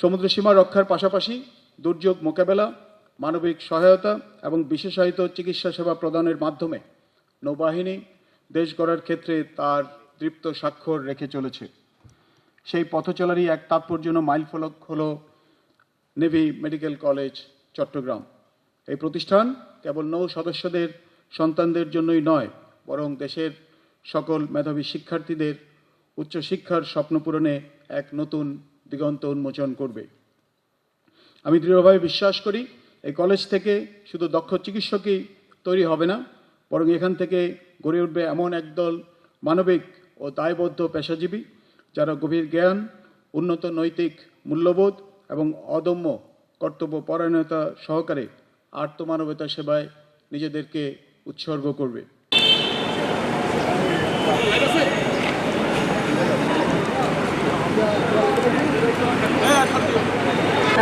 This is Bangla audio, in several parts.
সমুদ্রসীমা রক্ষার পাশাপাশি দুর্যোগ মোকাবেলা, মানবিক সহায়তা এবং বিশেষায়িত চিকিৎসা সেবা প্রদানের মাধ্যমে নৌবাহিনী দেশ গড়ার ক্ষেত্রে তার দৃপ্ত স্বাক্ষর রেখে চলেছে। সেই পথচলারই এক তাৎপর্যপূর্ণ মাইলফলক হল নেভি মেডিকেল কলেজ চট্টগ্রাম। এই প্রতিষ্ঠান কেবল নৌ সদস্যদের সন্তানদের জন্যই নয়, বরং দেশের সকল মেধাবী শিক্ষার্থীদের উচ্চশিক্ষার স্বপ্ন পূরণে এক নতুন দিগন্ত উন্মোচন করবে। আমি দৃঢ়ভাবে বিশ্বাস করি এই কলেজ থেকে শুধু দক্ষ চিকিৎসকই তৈরি হবে না, বরং এখান থেকে গড়ে উঠবে এমন একদল মানবিক ও দায়বদ্ধ পেশাজীবী যারা গভীর জ্ঞান, উন্নত নৈতিক মূল্যবোধ এবং অদম্য কর্তব্যপরায়ণতা সহকারে আর্তমানবতা সেবায় নিজেদেরকে উৎসর্গ করবে।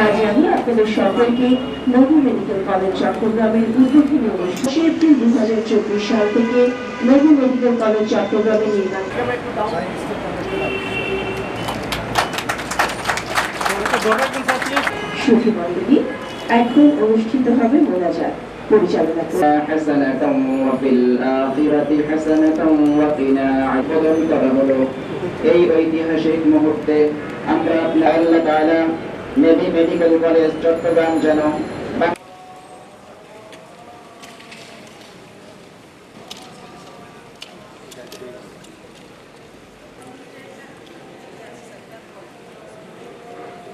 আজ আমি আপনাদের সকলকে নেভি মেডিকেল কলেজ চট্টগ্রামের উদ্বোধনী অনুষ্ঠান এপ্রিল 2024 সাল থেকে নেভি মেডিকেল কলেজ চট্টগ্রামে নির্মাণ সুফিমণ্ডলী এখন অনুষ্ঠিত হবে মোনাজাত পরিচালনা এই ঐতিহাসিক মুহূর্তে আমরা আল্লাহ তাআলা নেভি মেডিকেল কলেজ চট্টগ্রাম যেন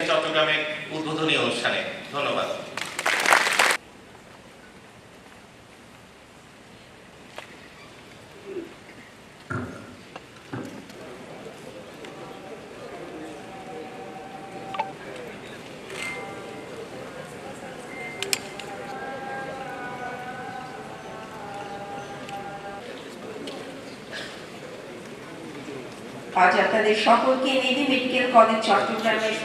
চট্টগ্রামের উদ্বোধনী অনুষ্ঠানে। ধন্যবাদ। আজ আপনাদের সকলকে নেভি মেডিকেল কলেজ চট্টগ্রামের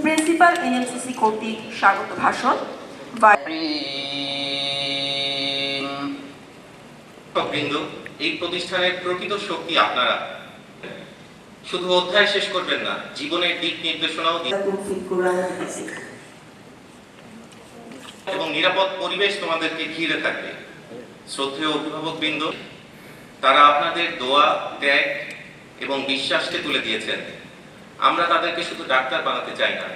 প্রিন্সিপাল এনএমসিসি কর্তৃক স্বাগত ভাষণ। এই প্রতিষ্ঠানের প্রকৃত শক্তি আপনারা। শুধু অধ্যায় শেষ করবেন না, জীবনের দিক নির্দেশনাও এবং নিরাপদ পরিবেশ তোমাদেরকে ঘিরে থাকবে। শ্রদ্ধেয় অভিভাবকবৃন্দ, তারা আপনাদের দোয়া, ত্যাগ এবং বিশ্বাসকে তুলে দিয়েছেন। আমরা তাদেরকে শুধু ডাক্তার বানাতে চাই না,